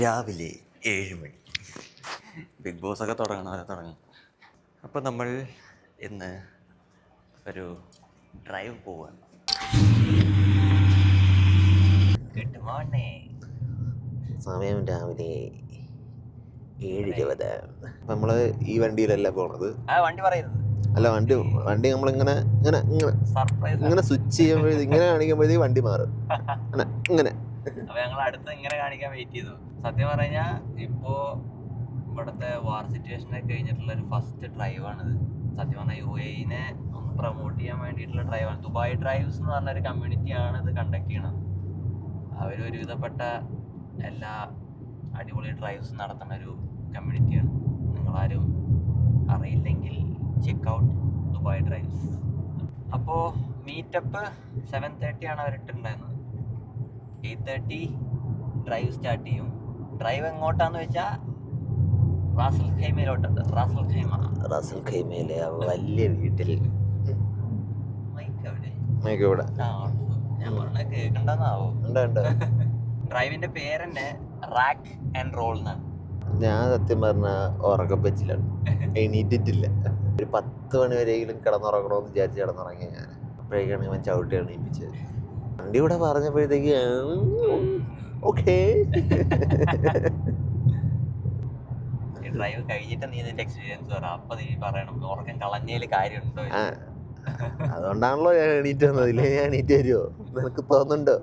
രാവിലെ 7 മണി. ബിഗ് ബോസൊക്കെ തുടങ്ങും. അപ്പോൾ നമ്മൾ ഇന്ന് ഒരു ഡ്രൈവ് പോവാണ്. Good morning. സമയം രാവിലെ 7:20. അപ്പം നമ്മൾ ഈ വണ്ടിയിലല്ല പോണത്. വണ്ടി പറയരുത്. അല്ല, വണ്ടി നമ്മളിങ്ങനെ ഇങ്ങനെ ഇങ്ങനെ സർപ്രൈസ് ഇങ്ങനെ സ്വിച്ച് ചെയ്യുമ്പോഴേ ഇങ്ങനെ കാണിക്കുമ്പോഴത്തേക്ക് വണ്ടി മാറും. ഇങ്ങനെ അപ്പൊ ഞങ്ങൾ അടുത്ത് ഇങ്ങനെ കാണിക്കാൻ വെയിറ്റ് ചെയ്തു. സത്യം പറഞ്ഞാൽ ഇപ്പോ ഇവിടുത്തെ വാർ സിറ്റുവേഷനൊക്കെ കഴിഞ്ഞിട്ടുള്ള ഒരു ഫസ്റ്റ് ഡ്രൈവാണിത്. സത്യം പറഞ്ഞാൽ UAE-നെ ഒന്ന് പ്രൊമോട്ട് ചെയ്യാൻ വേണ്ടിയിട്ടുള്ള ഡ്രൈവാണ്. ദുബായ് ഡ്രൈവ്സ് എന്ന് പറഞ്ഞൊരു കമ്മ്യൂണിറ്റിയാണ് ഇത് കണ്ടക്ട് ചെയ്യണത്. അവരൊരുവിധപ്പെട്ട എല്ലാ അടിപൊളി ഡ്രൈവ്സ് നടത്തുന്ന ഒരു കമ്മ്യൂണിറ്റിയാണ്. നിങ്ങളാരും അറിയില്ലെങ്കിൽ ചെക്ക് ഔട്ട് ദുബായ് ഡ്രൈവ്സ്. അപ്പോൾ മീറ്റപ്പ് 7:30 ആണ് അവരിട്ടുണ്ടായിരുന്നത്. 8:30 ഡ്രൈവ് സ്റ്റാർട്ട് ചെയ്യും. ഡ്രൈവ് എങ്ങോട്ടാന്ന് വെച്ചാൽ റാസൽ ഖൈമയിലോട്ടുണ്ട്. റാസൽ ഖൈമയിലെ വലിയ വീട്ടിൽ ഇവിടെ ഞാൻ പറഞ്ഞ കേൾക്കണ്ടെന്നാവോ? ഡ്രൈവിന്റെ പേര് തന്നെ റാക്ക് ആൻഡ് റോൾ എന്നാണ്. ഞാൻ സത്യം പറഞ്ഞ ഉറക്കം വെച്ചിലാണ്, എണീറ്റിട്ടില്ല. ഒരു 10 മണി വരെയെങ്കിലും കിടന്നുറങ്ങണമെന്ന് വിചാരിച്ച് കിടന്നുറങ്ങിയ ഞാൻ. അപ്പോഴേക്കാണ് ഇവൻ ചവിട്ടി എണീപ്പിച്ചത്. വണ്ടി ഇവിടെ പറഞ്ഞപ്പോഴത്തേക്ക് ഓക്കേ. ഡ്രൈവ് കഴിഞ്ഞിട്ട് നീ നിന്റെ എക്സ്പീരിയൻസ് പറ. അപ്പൊ നീ പറയണം ഉറക്കം കളഞ്ഞതിൽ കാര്യമുണ്ടോ. അതുകൊണ്ടാണല്ലോ ഞാൻ എണീറ്റ് വന്നത്. ഇല്ലേ ഞാൻ എണീറ്റ് വരുമോ? നിനക്ക് തോന്നുന്നുണ്ടോ?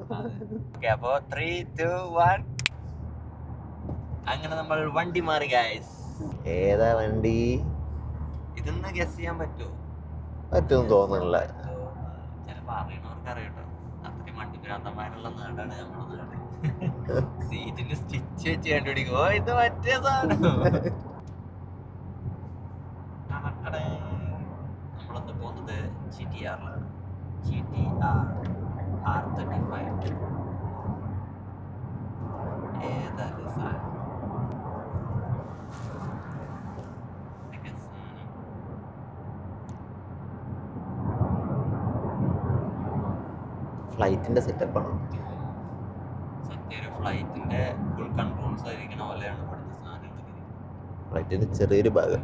അപ്പൊ 3, 2, 1 അങ്ങനെ നമ്മൾ വണ്ടി മാറി ഗൈസ്. ഏതാ വണ്ടി? ഇതൊന്ന് ഗസ് ചെയ്യാൻ പറ്റുമോ? പറ്റുമെന്ന് തോന്നുന്നില്ല. ചിലപ്പോ അറിയണവർക്ക് അറിയട്ടോ. അത്രയും വണ്ടി ഭ്രാന്തന്മാരുള്ള നാടാണ് നമ്മുടെ നാട്. സീറ്റിന് സ്റ്റിച്ച് വെച്ച് കണ്ടുപിടിക്കോ ഇത് മറ്റേ സാധനം. നമ്മളൊന്ന് പോകുന്നത് GTR-ലാണ്. GTR R35. ഏതായാലും സാധനം ഫ്ലൈറ്റിന്റെ സെറ്റപ്പാണ്. സത്യം ഒരു ഫ്ലൈറ്റിന്റെ ഫുൾ കൺട്രോൾസ് ആയിരിക്കണ പോലെയാണ് ഇവിടുത്തെ സാധനങ്ങൾ. ഫ്ലൈറ്റിന്റെ ചെറിയൊരു ഭാഗം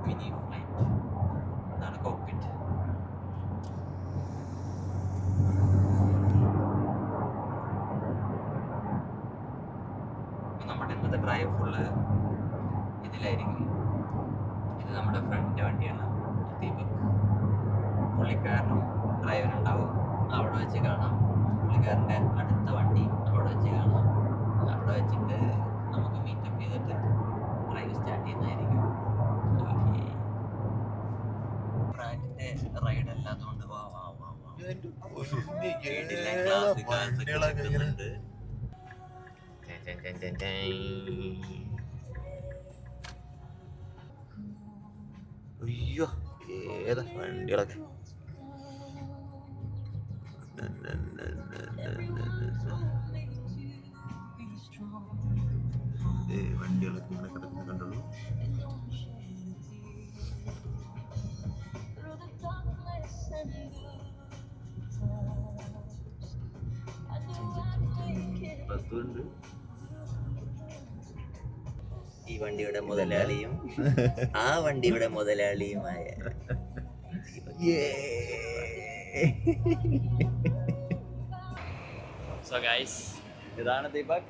മിനി ഫ്ലൈറ്റ്. ഇതാണ് കോക്പിറ്റ്. നമ്മുടെ ഇന്നത്തെ ഡ്രൈവ് ഫുള്ള് ഇതിലായിരിക്കും. ഇത് നമ്മുടെ ഫ്രണ്ടിന്റെ വണ്ടിയാണ്, ദീപക്. പുള്ളിക്കാരനും ഡ്രൈവറുണ്ടാവും. അവിടെ വെച്ച് കാണാം. പുള്ളിക്കാരൻ്റെ അടുത്ത വണ്ടി അവിടെ വെച്ച് കാണാം. അവിടെ വെച്ചിട്ട് നമുക്ക് മീറ്റപ്പ് ചെയ്തിട്ട് ഡ്രൈവ് സ്റ്റാർട്ട് ചെയ്യുന്നതായിരിക്കും. ബ്രാൻഡിന്റെ റൈഡ് അല്ലാത്തതുകൊണ്ട് കിട്ടുന്നുണ്ട്. അയ്യോ ഏതാ വണ്ടികളൊക്കെ. വണ്ടികളൊക്കെ ഇങ്ങനെ കിടക്കുന്ന കണ്ടുള്ളൂ. ബസ്സുണ്ട്. ഈ വണ്ടിയുടെ മുതലാളിയും ആ വണ്ടിയുടെ മുതലാളിയുമായ സോ ഗൈസ്, ഇതാണ് ദീപക്.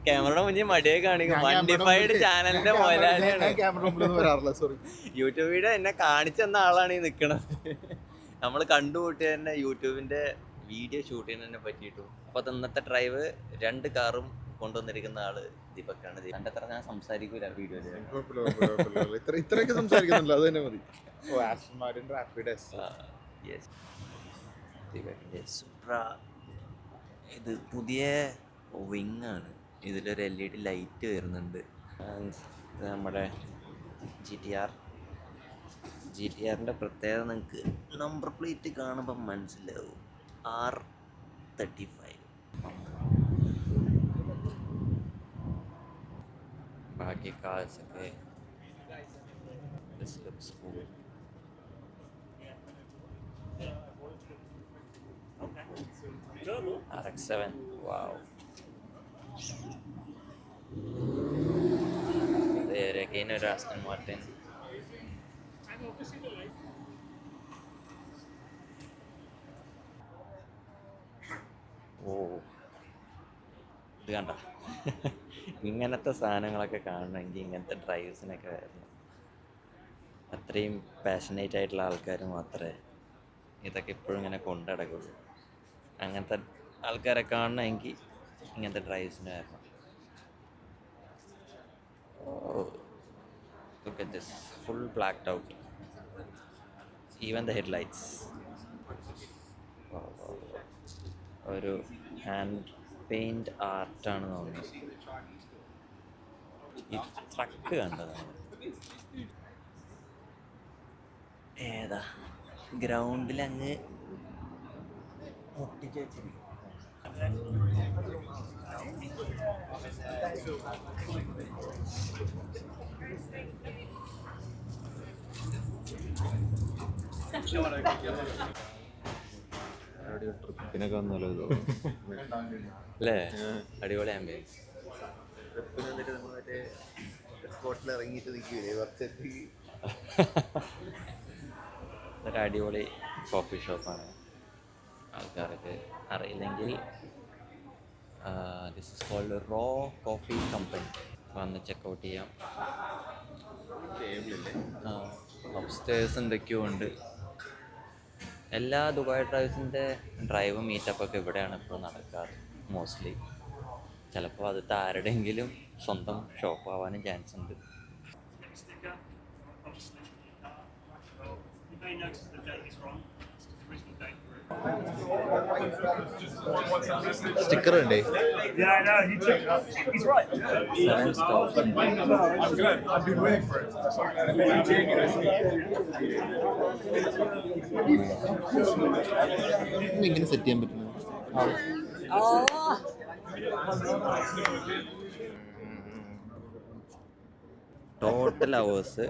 ക്യാമറയുടെ മുന്നിൽ മടിയെ കാണിക്കും. വണ്ടിഫൈഡ് ചാനലിന്റെ മുതലാളിയാണ്. യൂട്യൂബ് വീഡിയോ എന്നെ കാണിച്ചെന്ന ആളാണ് ഈ നിക്കണത്. നമ്മൾ കണ്ടുകൂട്ടി തന്നെ യൂട്യൂബിന്റെ വീഡിയോ ഷൂട്ട് ചെയ്യുന്നതിനെ പറ്റിയിട്ടു. അപ്പൊ ഇന്നത്തെ ഡ്രൈവ് 2 കാറും കൊണ്ടുവന്നിരിക്കുന്ന ആള് ദീപക്കാണ്. എന്റെ അത്ര ഞാൻ സംസാരിക്കൂല വീഡിയോയില്. ഇത് പുതിയ വിങ് ആണ്. ഇതിലൊരു LED ലൈറ്റ് വരുന്നുണ്ട്. ഇത് നമ്മുടെ GTR-ന്റെ പ്രത്യേകത നിങ്ങൾക്ക് നമ്പർ പ്ലേറ്റ് കാണുമ്പോൾ മനസ്സിലാവും. R35. ബാക്കി കാഴ്ചയൊക്കെ this looks cool. RX-7. Wow. There again ഒരു Aston Martin. ഓ, ഇത് കണ്ട. ഇങ്ങനത്തെ സാധനങ്ങളൊക്കെ കാണണമെങ്കിൽ ഇങ്ങനത്തെ ഡ്രൈവേഴ്സിനൊക്കെ വരണം. അത്രയും പാഷനേറ്റ് ആയിട്ടുള്ള ആൾക്കാർ മാത്രമേ ഇതൊക്കെ ഇപ്പോഴും ഇങ്ങനെ കൊണ്ടുനടക്കുള്ളൂ. അങ്ങനത്തെ ആൾക്കാരെ കാണണമെങ്കിൽ ഇങ്ങനത്തെ ഡ്രൈവേഴ്സിന് വരണം. Look at this, full blacked out, even the headlights. ഒരു ഹാൻഡ് പെയിൻറ് ആർട്ടാണ് തോന്നുന്നത്. ഈ ട്രക്ക് കണ്ടതാണ് ഏതാ ഗ്രൗണ്ടിൽ അങ്ങ് മുട്ടിച്ച് വെച്ചിരിക്കും. ട്രിപ്പിനൊക്കെ വന്നാലോ അല്ലേ? അടിപൊളി ആംബിയൻസ്. ട്രിപ്പിന് വന്നിട്ട് നമ്മൾ മറ്റേ സ്പോട്ടിൽ ഇറങ്ങിയിട്ട് നിൽക്കൂലേ കുറച്ചേക്ക്. ഒരു അടിപൊളി കോഫി ഷോപ്പാണ്. ആൾക്കാർക്ക് അറിയില്ലെങ്കിൽ this is cold raw coffee company. വന്ന് ചെക്കൗട്ട് ചെയ്യാം. അപ്സ്റ്റേഴ്സ് എന്തൊക്കെയോ ഉണ്ട്. എല്ലാ ദുബായ് ഡ്രൈവേഴ്സിൻ്റെ ഡ്രൈവ് മീറ്റപ്പൊക്കെ ഇവിടെയാണ് ഇപ്പോൾ നടക്കാറ് മോസ്റ്റ്ലി. ചിലപ്പോൾ അത് ആരുടെയെങ്കിലും സ്വന്തം ഷോപ്പ് ആവാനും ചാൻസ് ഉണ്ട്. സ്റ്റിക്കർ ഉണ്ടേ? Yeah, no, he took it up. He's right. 7 stops. I'm good. I've been waiting for it. ഇങ്ങനെ സെറ്റ് ചെയ്യാൻ പറ്റുന്നു. ടോട്ടൽ അവേഴ്സ്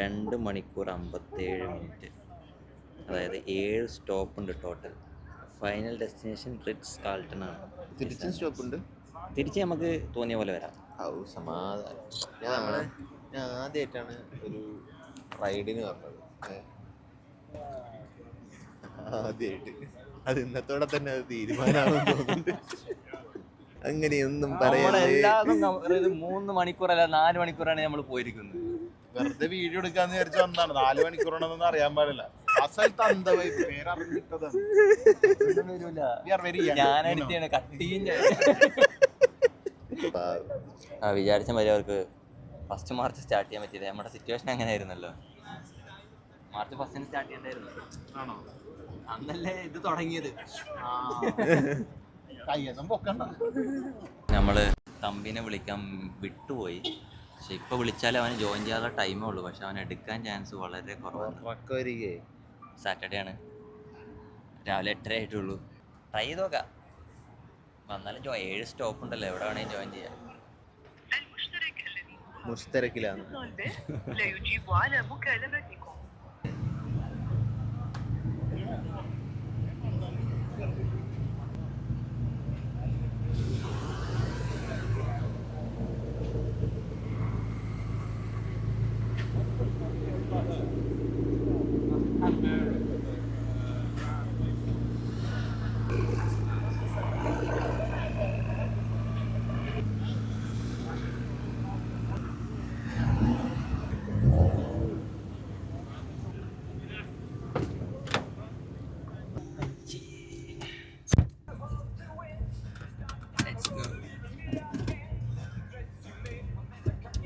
2 മണിക്കൂർ 57 മിനിറ്റ്. അതായത് 7 സ്റ്റോപ്പ് ഉണ്ട് total. Final destination Ritz Carlton ആണ്. തിരിച്ചും സ്റ്റോപ്പ് ഉണ്ട്. തിരിച്ച് നമുക്ക് തോന്നിയ പോലെ വരാം. സമാധാനം. ഞാൻ ആദ്യമായിട്ടാണ് ഒരു റൈഡിന് പറഞ്ഞത്. ആദ്യമായിട്ട്. അത് ഇന്നത്തോടെ തന്നെ അത് തീരുമാനമാണെന്ന് തോന്നുന്നുണ്ട്. അങ്ങനെയൊന്നും പറയാതെ 3 മണിക്കൂറല്ല 4 മണിക്കൂറാണ് നമ്മൾ പോയിരിക്കുന്നത്. വെറുതെ വീഡിയോ എടുക്കാന്ന് വിചാരിച്ചു വന്നതാണ്. 4 മണിക്കൂറാണെന്നൊന്നും അറിയാൻ പാടില്ല. ആ സ്ഥലത്ത് ഞാനടുത്താണ് കട്ടിയും വിചാരിച്ച മാതിരി അവർക്ക് ഫസ്റ്റ് മാർച്ച് സ്റ്റാർട്ട് ചെയ്യാൻ പറ്റിയത്. നമ്മുടെ സിറ്റുവേഷൻ അങ്ങനെ ആയിരുന്നല്ലോ. March 1 start ചെയ്യണ്ടായിരുന്നു. അന്നല്ലേ ഇത് തുടങ്ങിയത്. നമ്മള് തമ്പിനെ വിളിക്കാൻ വിട്ടുപോയി. പക്ഷെ ഇപ്പൊ വിളിച്ചാൽ അവന് ജോയിൻ ചെയ്യാനുള്ള ടൈമേ ഉള്ളൂ. പക്ഷെ അവൻ എടുക്കാൻ ചാൻസ് വളരെ കുറവാണ്. സാറ്റർഡേ ആണ്, രാവിലെ 8:30 ആയിട്ടുള്ളൂ. ട്രൈ ചെയ്ത് നോക്കാം. വന്നാലും 7 സ്റ്റോപ്പ് ഉണ്ടല്ലോ, എവിടെ വേണമെങ്കിൽ ജോയിൻ ചെയ്യാം. മുസ്തരക്കിലാണ്.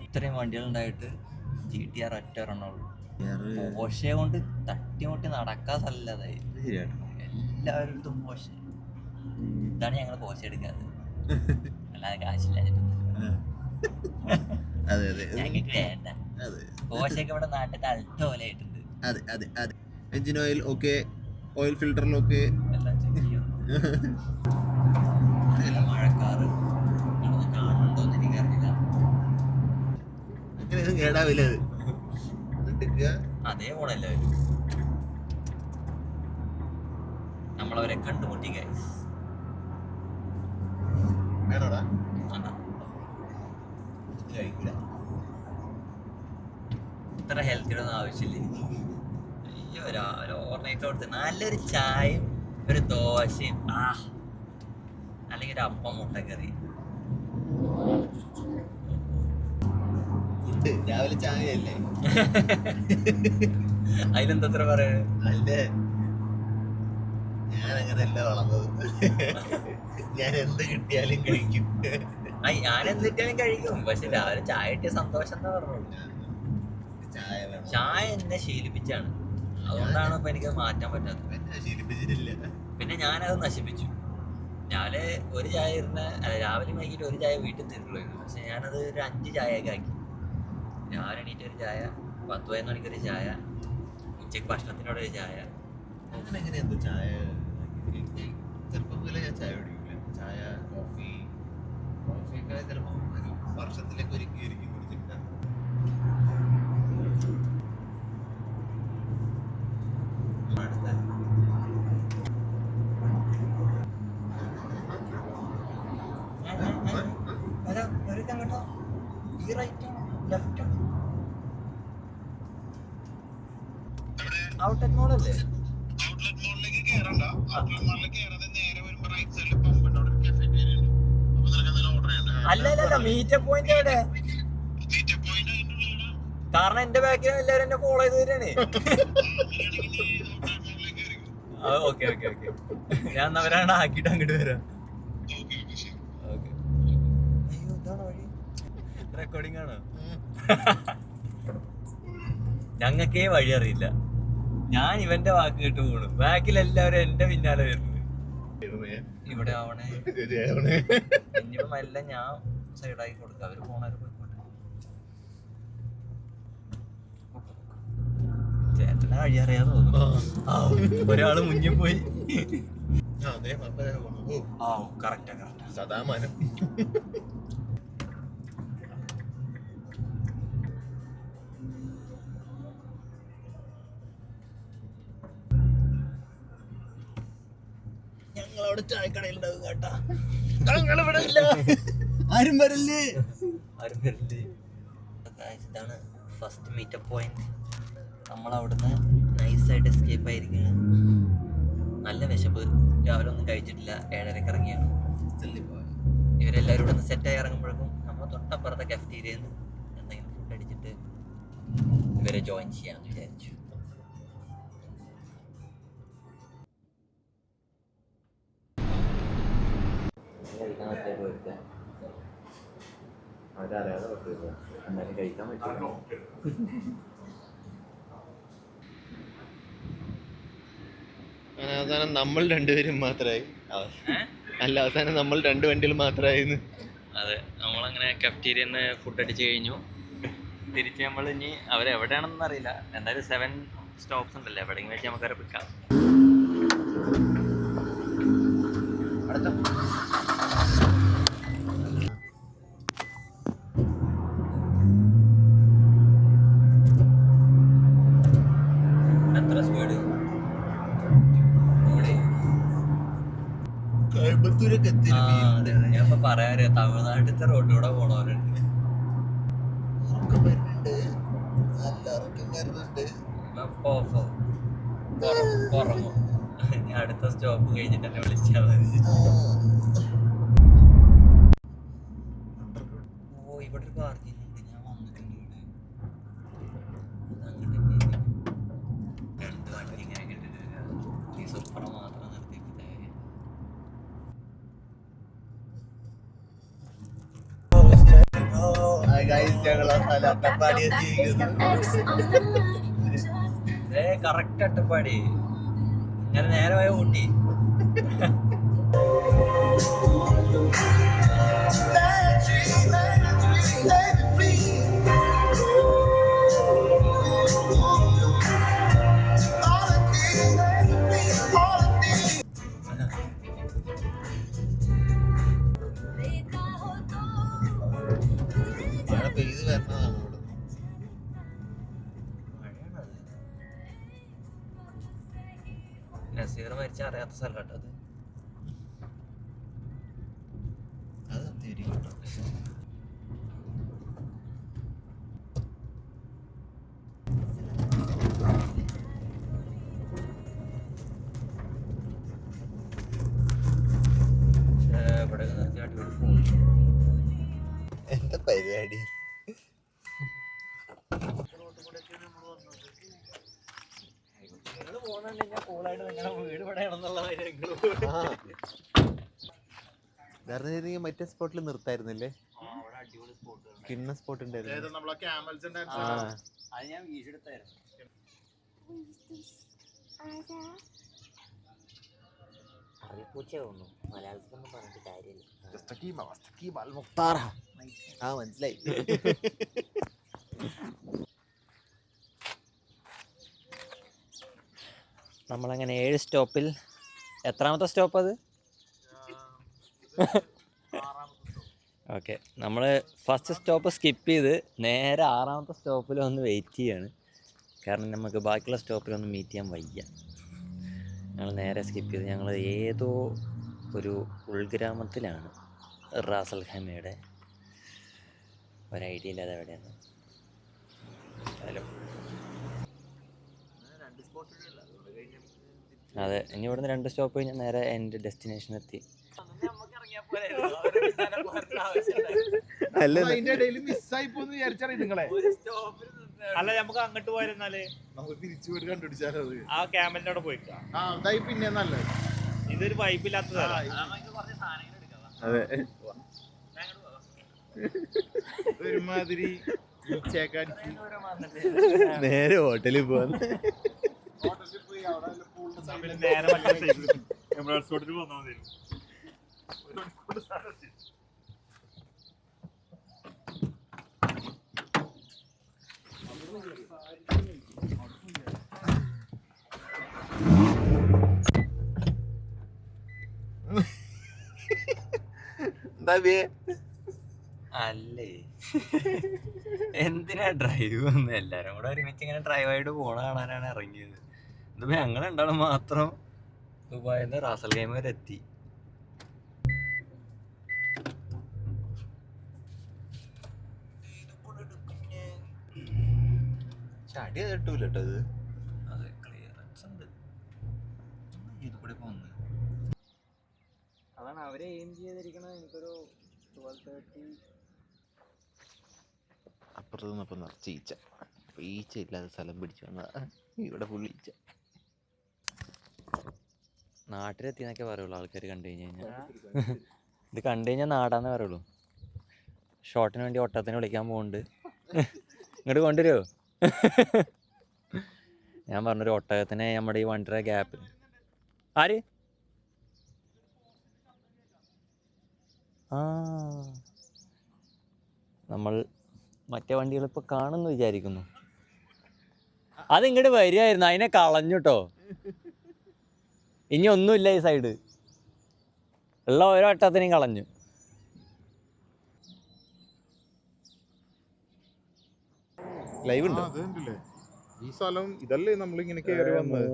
ഇത്രയും വണ്ടികളുണ്ടായിട്ട് GTR ഒറ്റ ഒരെണ്ണുള്ളൂ. പോഷെ കൊണ്ട് തട്ടിമുട്ടി നടക്കാൻ സ്ഥലതായി. എല്ലാവരും പോഷെ. ഇതാണ് ഞങ്ങൾ പോഷെ എടുക്കാറ്. അല്ലാതെ കാശില്ല. ഞങ്ങൾക്ക് വേണ്ട. പോഷയൊക്കെ ഇവിടെ നാട്ടിൽ അൾട്ട പോലെ ആയിട്ടുണ്ട്. എഞ്ചിൻ ഓയിൽ ഓക്കെ, ഓയിൽ ഫിൽറ്ററിലൊക്കെ എല്ലാം ചെക്ക് ചെയ്യും. മഴക്കാറ് കാണുന്നുണ്ടോന്ന് എനിക്കറിയില്ല. അങ്ങനെയൊന്നും കേടാവില്ല. അത് അതേ പോണല്ലോ. നമ്മളവരെ കണ്ടുമുട്ടി ഗൈസ്. വേണോടാ അതാ കഴിക്കില്ല. ഇത്ര ഹെൽത്തിയുടെ ഒന്നും ആവശ്യമില്ല എനിക്ക്. അയ്യോ രാവിലെ ഓവർനൈറ്റ് കൊടുത്ത് നല്ലൊരു ചായയും ഒരു ദോശയും അല്ലെങ്കിൽ ഒരു അപ്പം മുട്ടക്കറി. ഫുഡ് രാവിലെ ചായയല്ലേ? അതിലെന്തത്ര പറയുന്നത്? അല്ല, ഞാൻ അങ്ങനെയല്ല വളർന്നത്. ഞാൻ എന്ത് കിട്ടിയാലും കഴിക്കും. ഞാൻ എന്തിട്ടാലും കഴിക്കും, പക്ഷെ രാവിലെ ചായ കിട്ടിയ സന്തോഷം എന്താ പറഞ്ഞോളൂ. ചായ വേണം. ചായ എന്നെ ശീലിപ്പിച്ചാണ്, അതുകൊണ്ടാണ് ഇപ്പൊ എനിക്ക് മാറ്റാൻ പറ്റാത്തത്. എന്നെ ശീലിപ്പിച്ചിട്ടില്ല. പിന്നെ ഞാനത് നശിപ്പിച്ചു. രാവിലെ ഒരു ചായ രാവിലെ വൈകിട്ട് ഒരു ചായ വീട്ടിൽ തരുള്ളൂ. പക്ഷെ ഞാനത് ഒരു 5 ചായയൊക്കെ ആക്കി. രാവിലെ എണീറ്റ് ഒരു ചായ, 10-11 മണിക്കൊരു ചായ, ഉച്ചയ്ക്ക് ഭക്ഷണത്തിനോടൊരു ചായ. അങ്ങനെ എങ്ങനെയാ ചായ? ചെറുപ്പം മുതലേ ഞാൻ ചായ കുടിക്കില്ല. ചായ കോഫിയൊക്കെ ചിലപ്പോൾ ഒരു വർഷത്തിലേക്ക് ഒരിക്കലും കുടിച്ചിട്ടില്ല. ഔട്ട്ലെറ്റ് മോളല്ലേ? ഔട്ട്ലെറ്റ് മോളിലേക്ക് കയറണ്ട. ഔട്ട്ലെറ്റ് മോളിലേക്ക് കയറാതെ നേരെ വരുമ്പോ റൈറ്റ് സൈഡിൽ പമ്പിന്റെ അവിടെ ഒരു കഫറ്റേരിയ ഉണ്ട്. അപ്പൊ നിനക്ക് എന്തെങ്കിലും ഓർഡർ ചെയ്യണ്ടേ? അല്ലല്ല, മീറ്റപ്പ് പോയിന്റ് എവിടെ? മീറ്റപ്പ് പോയിന്റ് അതിന്റെ ഉള്ളിലാണ്. കാരണം എന്റെ ബാക്കിൽ എല്ലാവരും എന്നെ ഫോളോ ചെയ്ത് തരാണ്. ഓക്കെ ഓക്കെ ഓക്കെ, ഞാൻ അവരാണ് ആക്കിയിട്ട് അങ്ങോട്ട് വരാം. റെക്കോർഡിംഗ് ആണോ? ഞങ്ങൾക്കേ വഴി അറിയില്ല. ഞാൻ ഇവന്റെ വാക്ക് കേട്ട് പോണു, ബാക്കിൽ എല്ലാവരും എന്റെ പിന്നാലെ വരുന്നു. ഇവിടെ ആവണേ ഇനിയിപ്പോ മെല്ലെ ഞാൻ സൈഡാക്കി കൊടുക്കാം, അവര് പോണവര് പോയിക്കോട്ടെ. ചേട്ടനെ വഴി അറിയാതെ തോന്നുന്നു. ഒരാള് മുന്നിൽ പോയി. കറക്റ്റാ കറക്റ്റാ. സദാമാനം. ഞങ്ങളവിടെ ചായക്കടയിൽ ഉണ്ടാവും കേട്ടാ. ഞങ്ങളിവിടെ ഇല്ല. ആരും വരല്ലേ, ആരും വരില്ലേ. ഇതാണ് ഫസ്റ്റ് മീറ്റപ്പ് പോയിന്റ്. നമ്മളവിടുന്ന് നൈസായിട്ട് എസ്കേപ്പ് ആയിരിക്കുകയാണ്. നല്ല വിശപ്പ്, രാവിലെ ഒന്നും കഴിച്ചിട്ടില്ല. 7:30 ഇറങ്ങിയാണ്. ഇവരെല്ലാവരും ഇവിടെ നിന്ന് സെറ്റായി ഇറങ്ങുമ്പോഴേക്കും നമ്മൾ തൊട്ടപ്പുറത്തെ കഫറ്റീരിയയിൽ നിന്ന് എന്തെങ്കിലും ഫുഡ് അടിച്ചിട്ട് ഇവരെ ജോയിൻ ചെയ്യാമെന്ന് വിചാരിച്ചു. കഴിക്കാൻ പറ്റിയ അവരറിയാതെ എന്നാലും കഴിക്കാൻ പറ്റില്ല. അവസാനം നമ്മൾ രണ്ടുപേരും മാത്രമായി. അല്ല, അവസാനം നമ്മൾ 2 വണ്ടിയിൽ മാത്രമായിരുന്നു. അതെ, നമ്മളങ്ങനെ കഫറ്റീരിയയിൽ നിന്ന് ഫുഡ് അടിച്ച് കഴിഞ്ഞു. തിരിച്ച് നമ്മൾ ഇനി അവരെവിടെയാണെന്നൊന്നും അറിയില്ല. എന്തായാലും 7 സ്റ്റോപ്സ് ഉണ്ടല്ലോ, എവിടെയെങ്കിലും വെച്ച് നമുക്കവരെ പിടിക്കാം. എത്ര സ്പീഡ് കോയമ്പത്തൂരൊക്കെ ഞാൻ ഇപ്പൊ പറയാറിയ തമിഴ്നാട്ടിലത്തെ റോഡിലൂടെ പോണവരുണ്ട്. ഉറക്കം വരുന്നുണ്ട്, നല്ല ഉറക്കം വരുന്നുണ്ട്. കുറങ്ങും. ഞാൻ അടുത്ത സ്റ്റോപ്പ് കഴിഞ്ഞിട്ട് എന്നെ വിളിച്ചാൽ മതി. ഓ, ഇവിടെ ഒരു പാർക്കിംഗ് ഉണ്ട്. ഞാൻ വന്നിട്ടുണ്ട് ഇവിടെ. അതങ്ങോട്ട് 2 വണ്ടി ഇങ്ങനെ കിട്ടിട്ട് ഈ സൂപ്പർ മാത്രം നിർത്തിയിട്ട് കാര്യം. ഞങ്ങൾ ആ സ്ഥലം അട്ടപ്പാടി കറക്റ്റ് അട്ടപ്പാടി. ഞാൻ നേരെ പോയ ഊട്ടി. മഴ പെയ്ത് വരണതാണ് ഇവിടെ. നസീർ മരിച്ച അറിയാത്ത സ്ഥലം കേട്ടോ അത് എന്താ പരിപാടി? മറ്റേ സ്പോട്ടിൽ നിർത്തായിരുന്നില്ലേ? കിണ്ണ സ്പോട്ട് ഉണ്ടായിരുന്നു. അറിയപ്പൂച്ചയാവുന്നു മലയാളത്തിലൊന്നും പറഞ്ഞിട്ട് കാര്യമില്ല. മനസ്സിലായി. നമ്മളങ്ങനെ 7 സ്റ്റോപ്പിൽ എത്രാമത്തെ സ്റ്റോപ്പ് അത്? ഓക്കെ, നമ്മൾ ഫസ്റ്റ് സ്റ്റോപ്പ് സ്കിപ്പ് ചെയ്ത് നേരെ 6ാമത്തെ സ്റ്റോപ്പിൽ ഒന്ന് വെയിറ്റ് ചെയ്യാണ്. കാരണം നമുക്ക് ബാക്കിയുള്ള സ്റ്റോപ്പിലൊന്നും മീറ്റ് ചെയ്യാൻ വയ്യ. ഞങ്ങൾ നേരെ സ്കിപ്പ് ചെയ്ത് ഞങ്ങൾ ഏതോ ഒരു ഉൾഗ്രാമത്തിലാണ്. റാസൽ ഖൈമയുടെ ഒരു ഐഡിയ ഇല്ലാതെ എവിടെയാണ്. ഹലോ, അതെ, ഇനി ഇവിടുന്ന് 2 സ്റ്റോപ്പ് കഴിഞ്ഞാൽ നേരെ എൻ്റെ ഡെസ്റ്റിനേഷൻ എത്തി. അല്ല നമുക്ക് അങ്ങോട്ട് പോയിരുന്നാല് നമുക്ക് തിരിച്ചു പോയിട്ട് കണ്ടുപിടിച്ചാലോ ആ ക്യാമലിന്റെ അവിടെ പോയിക്കാം. അതായി പിന്നെ നല്ലത്. ഇതൊരു പൈപ്പില്ലാത്തതാണ്. ഒരുമാതിരി നേരെ ഹോട്ടലിൽ പോവാൻ. നേരെ എമറാൾഡ് സ്പോട്ടിൽ വന്നാൽ മതി. അല്ലേ എന്തിനാ ഡ്രൈവ് ഒന്നും എല്ലാരും കൂടെ ഒരുമിച്ച് ഇങ്ങനെ ഡ്രൈവായിട്ട് പോണ കാണാനാണ് ഇറങ്ങിയത്. ഇതിപ്പോ ഞങ്ങൾ രണ്ടാളും മാത്രം ദുബായിൽ നിന്ന് റാസൽ ഖൈമ വരെ എത്തി. ചടി കിട്ടൂല കേട്ടോ ഇത്. അതെ, ക്ലിയറൻസ് ഉണ്ട്. ഇതിൽ പോകുന്നത് അതാണ് അവരെ എയിം ചെയ്തിരിക്കണത്. എനിക്കൊരു 12:30. അപ്പുറത്ത് നിന്നപ്പോൾ നിറച്ച് ഈച്ച. ഈച്ച ഇല്ലാതെ സ്ഥലം പിടിച്ചു വന്നതാ. ഇവിടെ ഫുൾ ഈച്ച. നാട്ടിലെത്തിന്നൊക്കെ പറയുള്ളൂ ആൾക്കാർ കണ്ടു കഴിഞ്ഞ് കഴിഞ്ഞാൽ. ഇത് കണ്ടു കഴിഞ്ഞാൽ നാടാന്നേ പറയുള്ളൂ. ഷോട്ടിന് വേണ്ടി ഒട്ടത്തിന് വിളിക്കാൻ പോകുന്നുണ്ട്. ഇങ്ങോട്ട് കൊണ്ടുവരുമോ? ഞാൻ പറഞ്ഞൊരു ഒട്ടകത്തിനെ നമ്മുടെ ഈ വണ്ടിയുടെ ഗ്യാപ്പിൽ. ആര്? ആ, നമ്മൾ മറ്റേ വണ്ടികളിപ്പോൾ കാണുന്നു വിചാരിക്കുന്നു. അതിങ്ങോട്ട് വരികയായിരുന്നു, അതിനെ കളഞ്ഞു കേട്ടോ. ഇനി ഒന്നുമില്ല ഈ സൈഡ്. ഉള്ള ഓരോ ഒട്ടത്തിനെയും കളഞ്ഞു. ലൈവ് ഉണ്ടോ? ഈ സ്ഥലം ഇതല്ലേ നമ്മളിങ്ങനെ കയറി വന്നത്.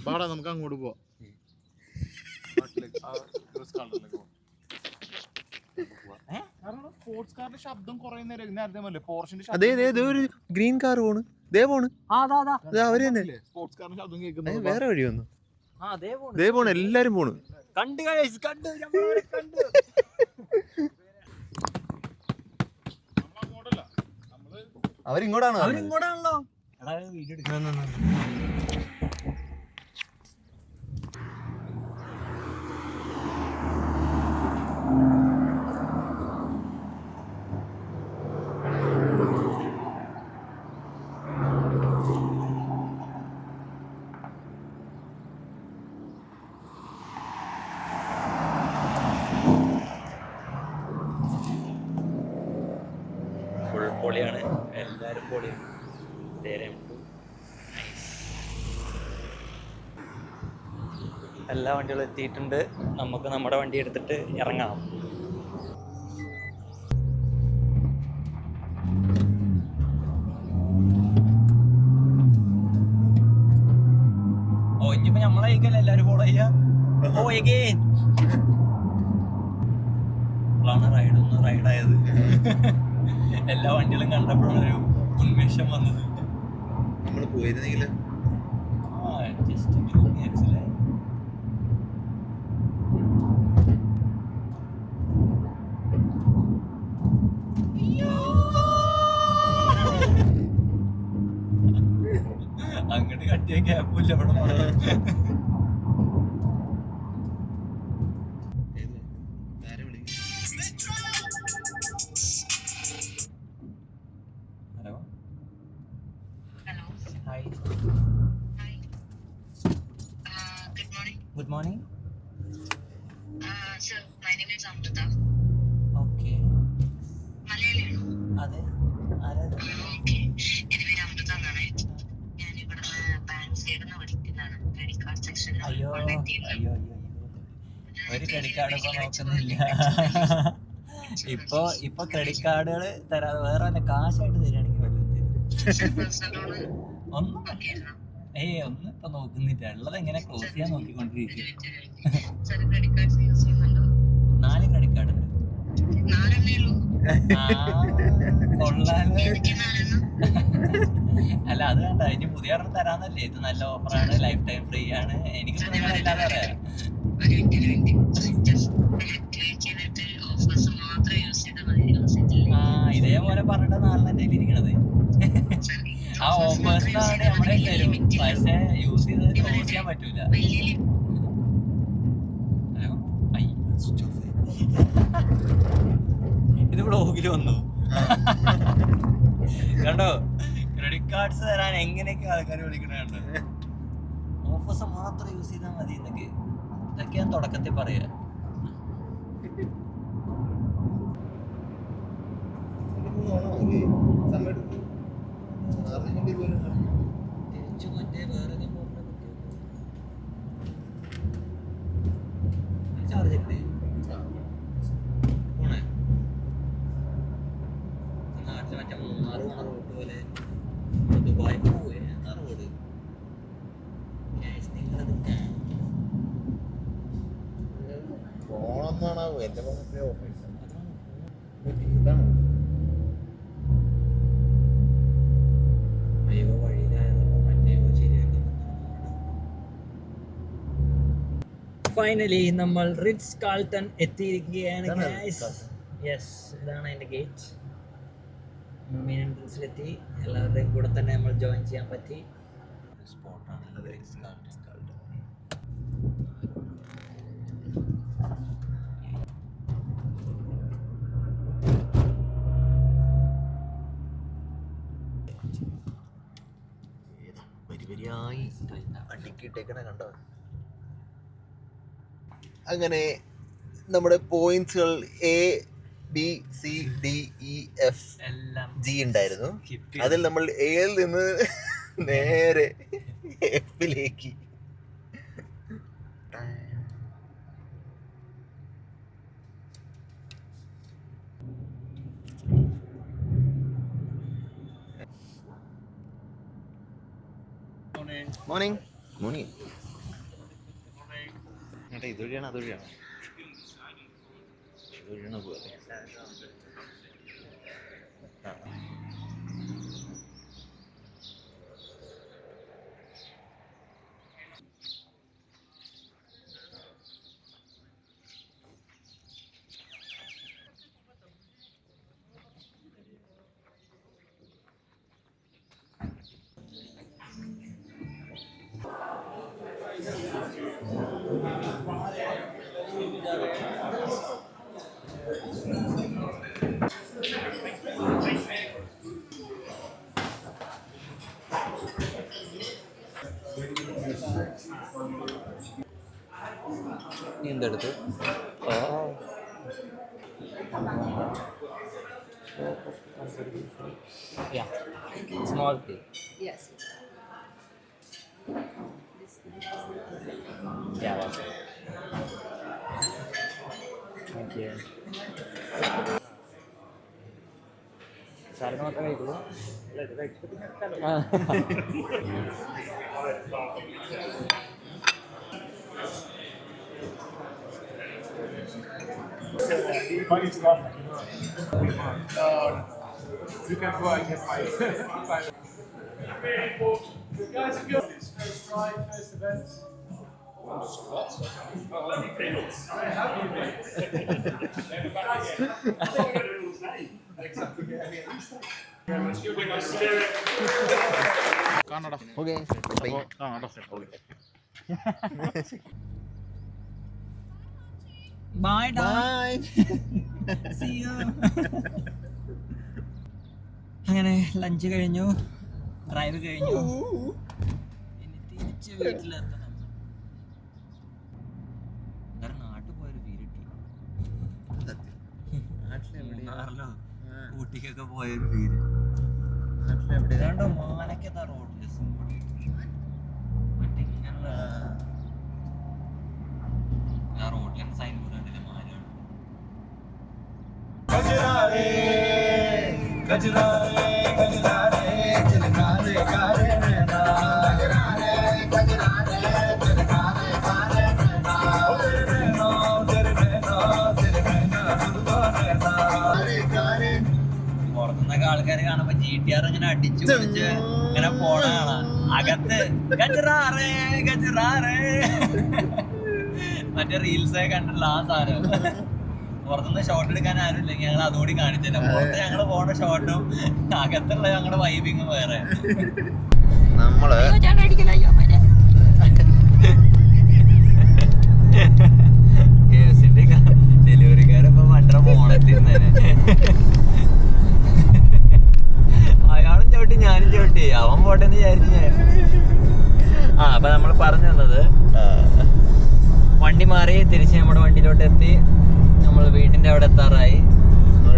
പാടാ, നമുക്ക് അങ്ങോട്ട് പോവാം. സ്പോർട്സ് കാറിന്റെ ശബ്ദം കുറെ നേരത്തെ പോർഷന്റെ അതെ, ഒരു ഗ്രീൻ കാർ പോണ്. ദേ പോണ്. അവര് തന്നെ. സ്പോർട്സ് കാറിന്റെ ശബ്ദം കേൾക്കുന്നത് വേറെ വഴി വന്നു. ദേ പോണ്, എല്ലാരും പോണ്. കണ്ടു അവരിങ്ങോട്ടാണല്ലോ. ഫുൾ പൊളിയാണ്, എല്ലാവരും പൊളിയാണ്. എല്ലാ വണ്ടികളും എത്തിയിട്ടുണ്ട്. നമുക്ക് നമ്മുടെ വണ്ടി എടുത്തിട്ട് ഇറങ്ങാം. ഓ, ഇനിയിപ്പോ നമ്മളെ അയക്കല്ല എല്ലാരും ഫോളോ ചെയ്യാ. റൈഡായത് എല്ലാ വണ്ടികളും കണ്ടപ്പോഴൊരു ഉന്മേഷം വന്നത്. നമ്മൾ പോയിരുന്നെങ്കിൽ ജസ്റ്റ് 2 minutes അല്ലേ. അങ്ങോട്ട് കട്ടിയ ഗ്യാപ്പില്ല ഇവിടെ hello hi good morning. Sir, my name is Amrita. Okay മലയാളിയാണോ? അതെ ആരാ? ഓക്കെ, എന്റെ പേര് അമൃത എന്നാണ്. ഞാൻ ഇവിടുന്ന് ബാങ്ക് സൈഡിൽ നിന്ന് വിളിക്കുന്നതാണ്. ക്രെഡിറ്റ് കാർഡ് സെക്ഷനിൽ അയ്യോ കോൺടാക്ട് ചെയ്യുന്നത്. അയ്യോ അയ്യോ ഒരു ക്രെഡിറ്റ് കാർഡ് ഇപ്പൊ നോക്കുന്നില്ല. ഇപ്പൊ ക്രെഡിറ്റ് കാർഡുകൾ തരാതെ വേറെ വല്ല കാശായിട്ട് തരികയാണെങ്കിൽ പേഴ്സണൽ ലോൺ ഒന്നും നോക്കിയായിരുന്നോ? ഒന്നും ഇപ്പൊ നോക്കുന്നില്ല. ഉള്ളത് എങ്ങനെ ക്ലോസ് ചെയ്യാൻ നോക്കിക്കൊണ്ടിരിക്കും. സർ, ക്രെഡിറ്റ് കാർഡ്സ് യൂസ് ചെയ്യുന്നുണ്ടോ? 4 ക്രെഡിറ്റ് കാർഡ് ഉണ്ട്. 4 ഉള്ളൂ. കൊള്ളാലോ. ഏതൊക്കെ 4? അല്ല അത് വേണ്ട, ഇനി പുതിയ ഒരെണ്ണം തരാന്നല്ലേ. ഇത് നല്ല ഓഫറാണ്, ലൈഫ് ടൈം ഫ്രീ ആണ്. എനിക്ക് നിങ്ങളല്ലാതെ അറിയാം. ഓഫേഴ്സ് മാത്രം യൂസ് ചെയ്താൽ മതി. ഇതേപോലെ പറഞ്ഞിട്ട് 4 എന്റെ ഇരിക്കണത്. ആ ഓഫേഴ്സിനാണ് നമ്മളെ തരും, പക്ഷെ യൂസ് ചെയ്ത് ക്ലോസ് ചെയ്യാൻ പറ്റൂല. ഹലോ ഇത് ബ്ലോഗിൽ വന്നു കണ്ടോ? ക്രെഡിറ്റ് കാർഡ്സ് തരാൻ എങ്ങനെയൊക്കെ ആൾക്കാർ വിളിക്കണ കണ്ടോ? ഓഫേഴ്സ് മാത്രം യൂസ് ചെയ്താൽ മതി എന്നൊക്കെ. ഇതൊക്കെ ഞാൻ തുടക്കത്തിൽ പറയാ. തിരിച്ചു മറ്റേ വേറെ ചാർജ് ഇല്ലേ പോണേ? നാട്ടിൽ മറ്റേ 3 പോണ റോഡ് പോലെ ദുബായ് പോവേ ആ റോഡ്. നിങ്ങളത് ഫോണെന്നാണോ എന്റെ ഫോണിലെ ഓഫീസ് ഇതാണ്. അയ്യോ വഴിയിലായതോ മറ്റേ ശരിയാക്കുന്നു. ഫൈനലി നമ്മൾ റിറ്റ്സ് കാൾട്ടൺ എത്തിയിരിക്കുകയാണ്. യെസ്, ഇതാണ് അതിന്റെ ഗേറ്റ്. മെയിൻ എൻട്രൻസിലെത്തി. എല്ലാവരുടെയും കൂടെ തന്നെ നമ്മൾ ജോയിൻ ചെയ്യാൻ പറ്റി. സ്പോട്ടാണ് റിറ്റ്സ് കാൾട്ടൺ. അടുക്കിയിട്ടേക്കണ കണ്ടോ? അങ്ങനെ നമ്മുടെ പോയിന്റ്സുകൾ ABCDEF G ഉണ്ടായിരുന്നു. അതിൽ നമ്മൾ എയിൽ നിന്ന് നേരെ എഫിലേക്ക്. Morning morning. ഇതുവഴിയാണ് അതുവഴിയാണ് ഇതുവഴിയാണ് പോലെ. എന്തെടുത്ത് small tea. Yes. Yeah, that's it. Thank you. സാറിന് മാത്രമേ കഴിക്കുള്ളൂ? കാണടാ. ഓക്കെ അപ്പൊ കാണാട്ടോ. Bye bye. അങ്ങനെ ലഞ്ച് കഴിഞ്ഞു, ഡ്രൈവ് കഴിഞ്ഞു, ഇനി തിരിച്ച് വീട്ടിലെത്തണം. എന്തായാലും നാട്ടിൽ പോയൊരു ഫീൽ കിട്ടി. മൂന്നാറിലോ ഊട്ടിക്കൊക്കെ പോയൊരു ഫീല്. രണ്ടോ മാനക്കെത്താ റോഡില് സിമ്പിൾ മറ്റേ ഇങ്ങനെയുള്ള ആ റോഡിലെ സൈൻ ബോർഡ് കണ്ടില്ലേ, മാനാണ്. പുറത്തുനിന്നൊക്കെ ആൾക്കാര് കാണുമ്പോ GTR ഇങ്ങനെ അടിച്ചു പൊളിച്ച് ഇങ്ങനെ പോണ കാണാം. അകത്ത് ഗജറാറേ ഗജറാറേ മറ്റേ റീൽസൊക്കെ കണ്ടിട്ടുള്ള ആ സാധനം. പുറത്തുനിന്ന് ഷോട്ട് എടുക്കാൻ ആരും ഇല്ലെങ്കിൽ ഞങ്ങൾ അതുകൂടി കാണിച്ചില്ല. പുറത്ത് ഞങ്ങള് പോണ ഷോട്ടും അകത്തുള്ള ഞങ്ങളുടെ വൈബിങ്ങും വേറെ. നമ്മള് ഡെലിവറിക്കാരപ്പോ മറ്റേ മോളെത്തിരുന്നേനെ. അയാളും ചവിട്ടി ഞാനും ചവിട്ടി, അവൻ പോട്ടെന്ന് വിചാരിച്ചു ഞാൻ. അപ്പൊ നമ്മൾ പറഞ്ഞു തന്നത് വണ്ടി മാറി തിരിച്ച് നമ്മുടെ വണ്ടിയിലോട്ട് എത്തി. നമ്മൾ വീടിന്റെ അവിടെ എത്താറായി.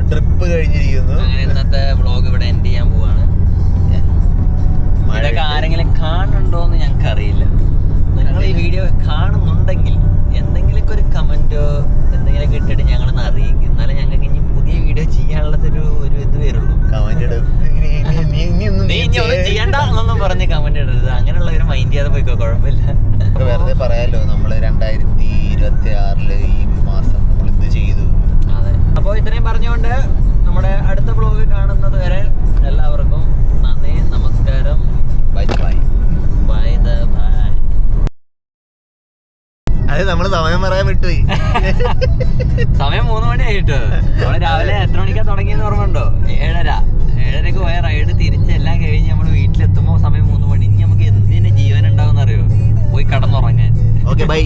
ട്രിപ്പ് കഴിഞ്ഞിരിക്കുന്നു. അങ്ങനെ ഇന്നത്തെ വ്ളോഗ് ഇവിടെ എൻഡ് ചെയ്യാൻ പോവാണ്. ഇതൊക്കെ ആരെങ്കിലും കാണുന്നുണ്ടോന്ന് ഞങ്ങൾക്ക് അറിയില്ല. നിങ്ങൾ ഈ വീഡിയോ കാണുന്നുണ്ടെങ്കിൽ എന്തെങ്കിലുമൊക്കെ ഒരു കമന്റോ എന്തെങ്കിലുമൊക്കെ ഇട്ടിട്ട് ഞങ്ങളൊന്ന് അറിയിക്കും. എന്നാലും ഞങ്ങൾക്ക് ഇനി പുതിയ വീഡിയോ ചെയ്യാനുള്ളതൊരു ഇത് വരുള്ളൂ. നീ ഇനി ഒന്നും ചെയ്യണ്ട എന്നൊന്നും പറഞ്ഞ് കമന്റ് ഇടരുത്. അങ്ങനെയുള്ള ഒരു മൈൻഡ് ചെയ്യാതെ പോയിക്കോ, കുഴപ്പമില്ല. വെറുതെ പറയാലോ, നമ്മള് 2026 ഈ മാസം നമ്മൾ ഇത് ചെയ്തു. അതെ. അപ്പോൾ ഇത്രയും പറഞ്ഞുകൊണ്ട് നമ്മുടെ അടുത്ത വ്ളോഗ് കാണുന്നത് വരെ എല്ലാവർക്കും നന്ദി, നമസ്കാരം, ബൈ ബൈ. Bye bye. അത് നമ്മള് സമയം പറയാൻ വിട്ടുപോയി. സമയം 3 മണിയായിട്ടോ. നമ്മള് രാവിലെ എത്ര മണിക്കാ തുടങ്ങിയെന്ന് ഓർമ്മയുണ്ടോ? 7:30ക്ക് പോയ റൈഡ് തിരിച്ച് എല്ലാം കഴിഞ്ഞ് നമ്മൾ വീട്ടിലെത്തുമ്പോൾ സമയം 3 മണി. ഇനി നമുക്ക് എന്തിന് ജീവൻ ഉണ്ടാവും അറിയോ? പോയി കടന്നുറങ്ങാൻ. Okay bye.